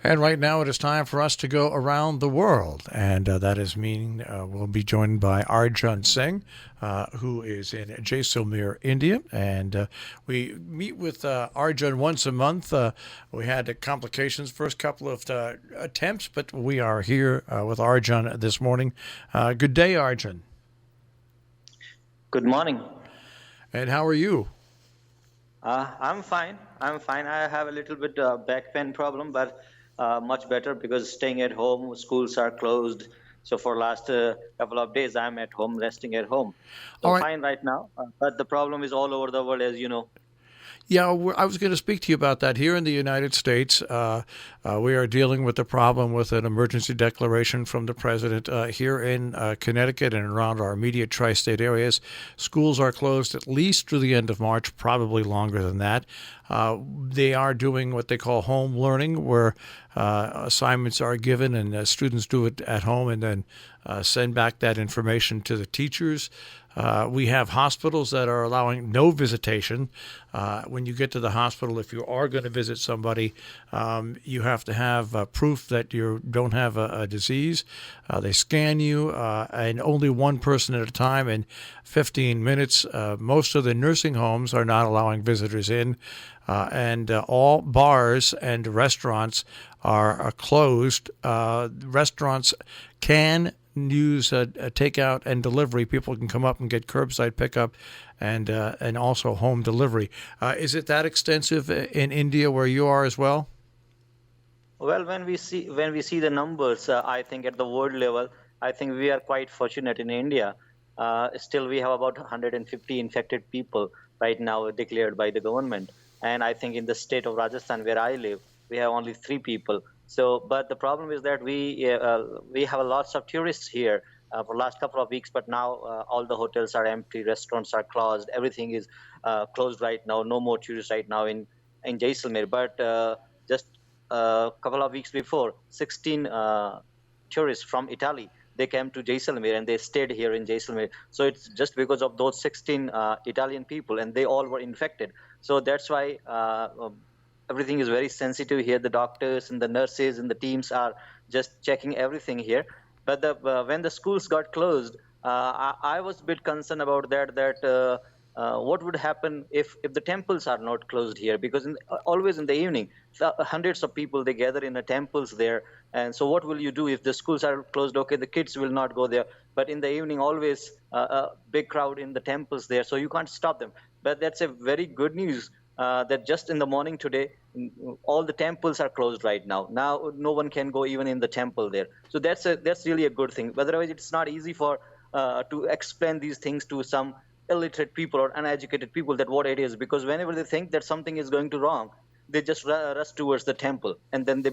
And right now it is time for us to go around the world. And that is meaning we'll be joined by Arjun Singh, who is in Jaisalmer, India. And we meet with Arjun once a month. We had complications first couple of attempts, but we are here with Arjun this morning. Good day, Arjun. Good morning. And how are you? I'm fine. I'm fine. I have a little bit back pain problem, but much better because staying at home, schools are closed. So for last couple of days, I'm at home, resting at home. All So right. fine right now. But the problem is all over the world, as you know. Yeah, I was going to speak to you about that. Here in the United States, we are dealing with the problem with an emergency declaration from the president. Here in Connecticut and around our immediate tri state areas, schools are closed at least through the end of March, probably longer than that. They are doing what they call home learning, where assignments are given and students do it at home and then send back that information to the teachers. We have hospitals that are allowing no visitation. When you get to the hospital, if you are going to visit somebody, you have to have proof that you don't have a disease. They scan you, and only one person at a time in 15 minutes. Most of the nursing homes are not allowing visitors in, and all bars and restaurants are closed. Restaurants can use a takeout and delivery. People can come up and get curbside pickup and also home delivery. Is it that extensive in India where you are as well? Well, when we see the numbers, I think at the world level, I think we are quite fortunate in India. Still, we have about 150 infected people right now declared by the government, and I think in the state of Rajasthan where I live, we have only three people. So, but the problem is that we have lots of tourists here for last couple of weeks, but now all the hotels are empty, restaurants are closed, everything is closed right now. No more tourists right now in Jaisalmer, but just a couple of weeks before, 16 tourists from Italy, they came to Jaisalmer and they stayed here in Jaisalmer. So it's just because of those 16 Italian people, and they all were infected. So that's why everything is very sensitive here. The doctors and the nurses and the teams are just checking everything here. But when the schools got closed, I was a bit concerned about that. What would happen if the temples are not closed here? Because always in the evening, hundreds of people they gather in the temples there. And so, what will you do if the schools are closed? Okay, the kids will not go there, but in the evening, always a big crowd in the temples there, so you can't stop them. But that's a very good news. That just in the morning today, all the temples are closed right now. Now no one can go even in the temple there. So that's really a good thing. Otherwise, it's not easy for to explain these things to some illiterate people or uneducated people that what it is, because whenever they think that something is going to wrong, they just rush towards the temple, and then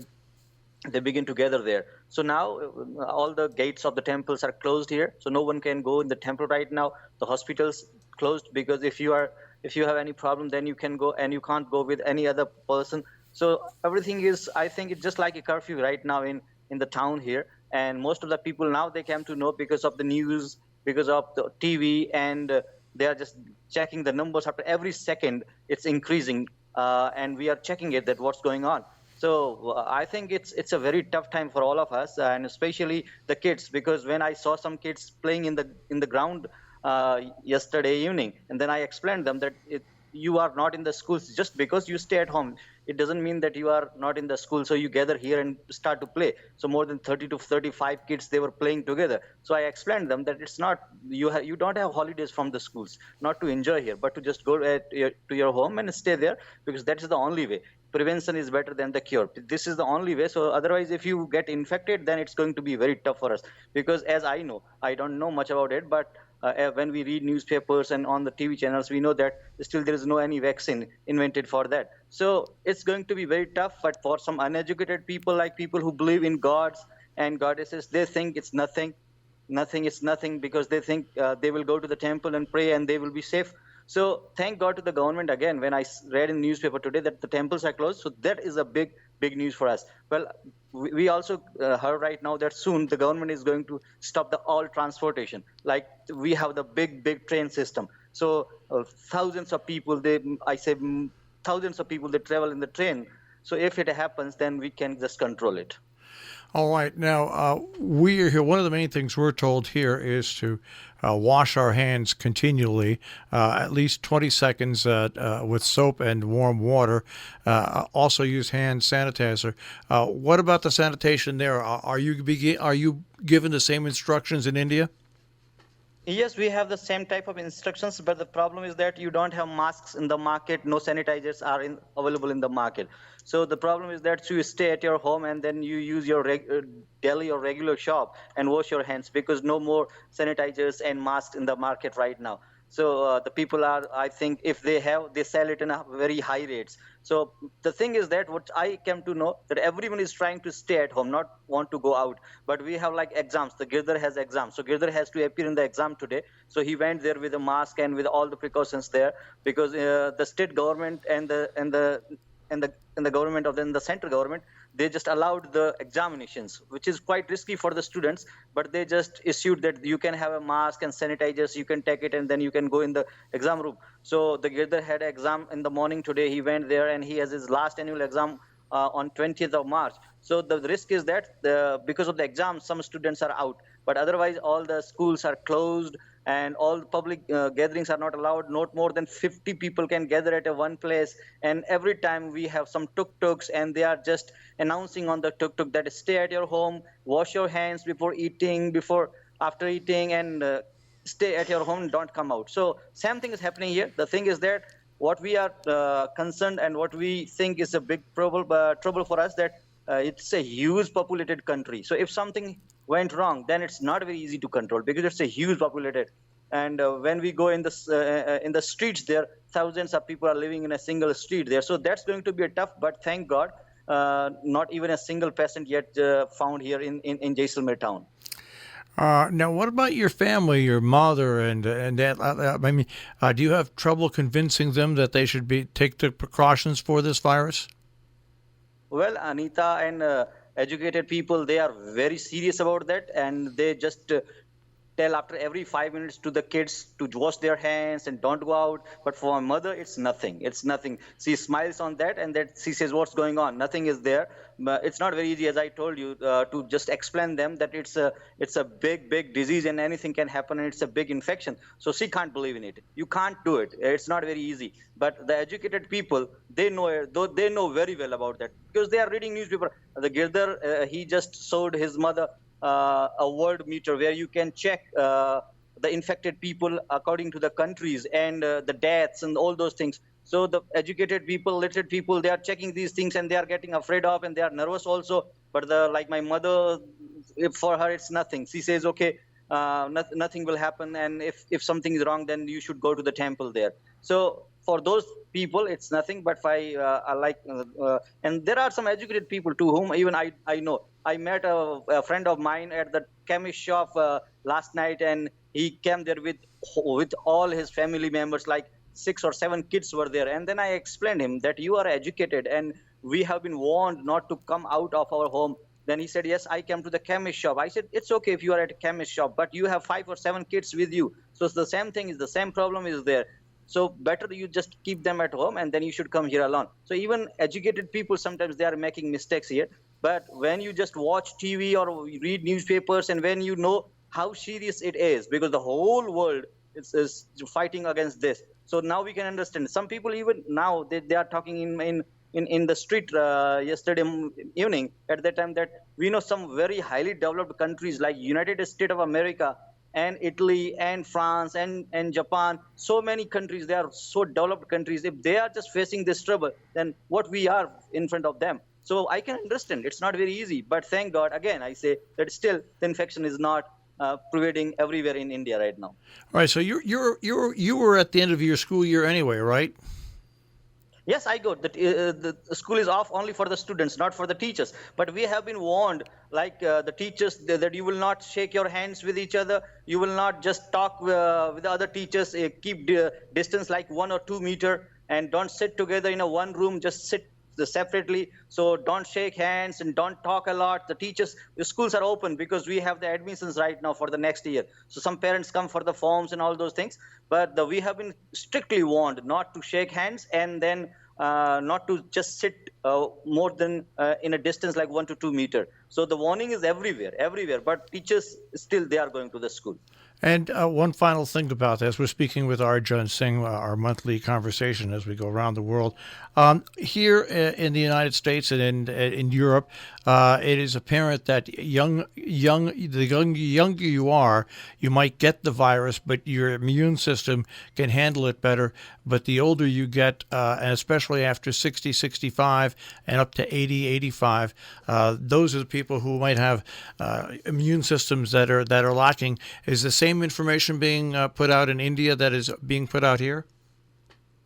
they begin to gather there. So now all the gates of the temples are closed here, so no one can go in the temple right now. The hospitals closed, because if you have any problem, then you can go, and you can't go with any other person. So everything is, I think it's just like a curfew right now in the town here. And most of the people now, they came to know because of the news, because of the TV, and they are just checking the numbers after every second. It's increasing, and we are checking it, that what's going on. So I think it's a very tough time for all of us, and especially the kids, because when I saw some kids playing in the ground yesterday evening, and then I explained them that you are not in the schools just because you stay at home. It doesn't mean that you are not in the school, so you gather here and start to play. So more than 30 to 35 kids, they were playing together. So I explained them that it's not, you don't have holidays from the schools, not to enjoy here, but to just go to your home and stay there, because that is the only way. Prevention is better than the cure. This is the only way. So otherwise, if you get infected, then it's going to be very tough for us, because as I know, I don't know much about it, but when we read newspapers and on the TV channels, we know that still there is no any vaccine invented for that. So it's going to be very tough. But for some uneducated people, like people who believe in gods and goddesses, they think it's nothing. Nothing is nothing, because they think they will go to the temple and pray and they will be safe. So thank God to the government again. When I read in the newspaper today that the temples are closed, so that is a big news for us. Well, we also heard right now that soon the government is going to stop the all transportation. Like we have the big train system. So thousands of people, thousands of people they travel in the train. So if it happens, then we can just control it. All right. Now, we are here. One of the main things we're told here is to wash our hands continually, at least 20 seconds with soap and warm water. Also use hand sanitizer. What about the sanitation there? Are you given the same instructions in India? Yes, we have the same type of instructions, but the problem is that you don't have masks in the market. No sanitizers are available in the market. So the problem is that you stay at your home and then you use your daily or regular shop and wash your hands, because no more sanitizers and masks in the market right now. So the people are, I think, if they have, they sell it in a very high rates. So the thing is that what I came to know, that everyone is trying to stay at home, not want to go out. But we have like exams. The Girdhar has exams, so Girdhar has to appear in the exam today. So he went there with a mask and with all the precautions there, because the state government and the government of the central government, they just allowed the examinations, which is quite risky for the students. But they just issued that you can have a mask and sanitizers, you can take it, and then you can go in the exam room. So the Girdhar had an exam in the morning today. He went there and he has his last annual exam on 20th of March. So the risk is that because of the exam, some students are out, but otherwise all the schools are closed and all public gatherings are not allowed. Not more than 50 people can gather at a one place. And every time we have some tuk-tuks and they are just announcing on the tuk-tuk that stay at your home, wash your hands before eating, before after eating, and stay at your home, don't come out. So same thing is happening here. The thing is that what we are concerned and what we think is a big trouble for us, that it's a huge populated country. So if something went wrong, then it's not very easy to control, because it's a huge populated. And when we go in the streets there, thousands of people are living in a single street there. So that's going to be a tough. But thank God, not even a single patient yet found here in Jaisalmer town. Now, what about your family, your mother, and that? I mean, do you have trouble convincing them that they should be take the precautions for this virus? Well, Anita and educated people, they are very serious about that, and they just tell after every 5 minutes to the kids to wash their hands and don't go out. But for my mother, it's nothing. It's nothing. She smiles on that, and that she says, "What's going on? Nothing is there." But it's not very easy, as I told you, to just explain them that it's a big disease and anything can happen and it's a big infection. So she can't believe in it. You can't do it. It's not very easy. But the educated people, they know it, though they know very well about that, because they are reading newspaper. The Girdhar, he just showed his mother a world meter where you can check the infected people according to the countries and the deaths and all those things. So the educated people, literate people, they are checking these things and they are getting afraid of and they are nervous also. But like my mother, for her it's nothing. She says, okay, nothing will happen, and if something is wrong, then you should go to the temple there. So for those people, it's nothing. But I like, and there are some educated people to whom even I know. I met a friend of mine at the chemist shop last night, and he came there with all his family members, like 6 or 7 kids were there. And then I explained him that you are educated and we have been warned not to come out of our home. Then he said, yes, I came to the chemist shop. I said, it's okay if you are at a chemist shop, but you have 5 or 7 kids with you. So it's the same thing, is the same problem is there. So better you just keep them at home and then you should come here alone. So even educated people, sometimes they are making mistakes here. But when you just watch TV or read newspapers, and when you know how serious it is, because the whole world is fighting against this. So now we can understand. Some people even now they are talking in the street yesterday evening at that time, that we know some very highly developed countries like United States of America and Italy and France and Japan, so many countries, they are so developed countries. If they are just facing this trouble, then what we are in front of them. So I can understand it's not very easy, but thank God, again, I say that still the infection is not prevailing everywhere in India right now. All right. So you were at the end of your school year anyway, right? Yes, I go. The school is off only for the students, not for the teachers. But we have been warned, like the teachers, that you will not shake your hands with each other. You will not just talk with the other teachers. Keep distance like 1 or 2 meters, and don't sit together in a one room. Just sit separately. So don't shake hands and don't talk a lot. The schools are open because we have the admissions right now for the next year. So some parents come for the forms and all those things. But we have been strictly warned not to shake hands, and then not to just sit more than in a distance like 1 to 2 meters. So the warning is everywhere. But teachers still they are going to the school. And one final thing about this, we're speaking with Arjun Singh, our monthly conversation as we go around the world. Here in the United States and in Europe, it is apparent that the younger you are, you might get the virus, but your immune system can handle it better. But the older you get, and especially after 60, 65, and up to 80, 85, those are the people who might have immune systems that are lacking. Is the same information being put out in India that is being put out here?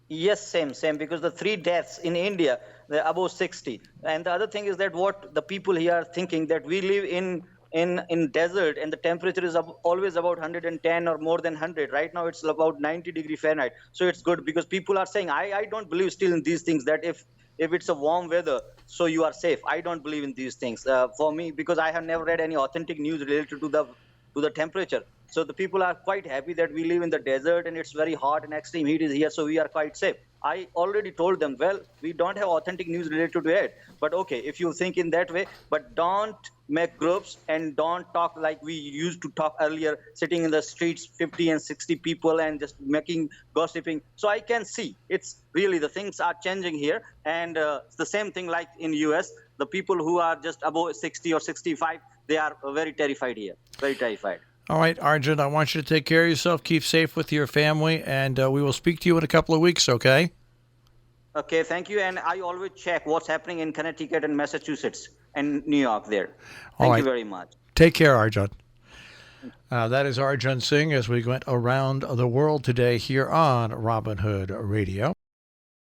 Yes, same. Because the 3 deaths in India, they're above 60. And the other thing is that what the people here are thinking that we live in desert and the temperature is always about 110 or more than 100. Right now it's about 90 degree Fahrenheit. So it's good because people are saying I don't believe still in these things that if it's a warm weather, so you are safe. I don't believe in these things. For me, because I have never read any authentic news related to the temperature. So the people are quite happy that we live in the desert and it's very hot and extreme heat is here, so we are quite safe. I already told them, well, we don't have authentic news related to it, but okay, if you think in that way, but don't make groups and don't talk like we used to talk earlier, sitting in the streets, 50 and 60 people and just making gossiping. So I can see it's really the things are changing here, and it's the same thing like in US. The people who are just above 60 or 65, they are very terrified here, very terrified. All right, Arjun, I want you to take care of yourself, keep safe with your family, and we will speak to you in a couple of weeks, okay? Okay, thank you. And I always check what's happening in Connecticut and Massachusetts and New York there. Thank you very much. Take care, Arjun. That is Arjun Singh as we went around the world today here on Robin Hood Radio.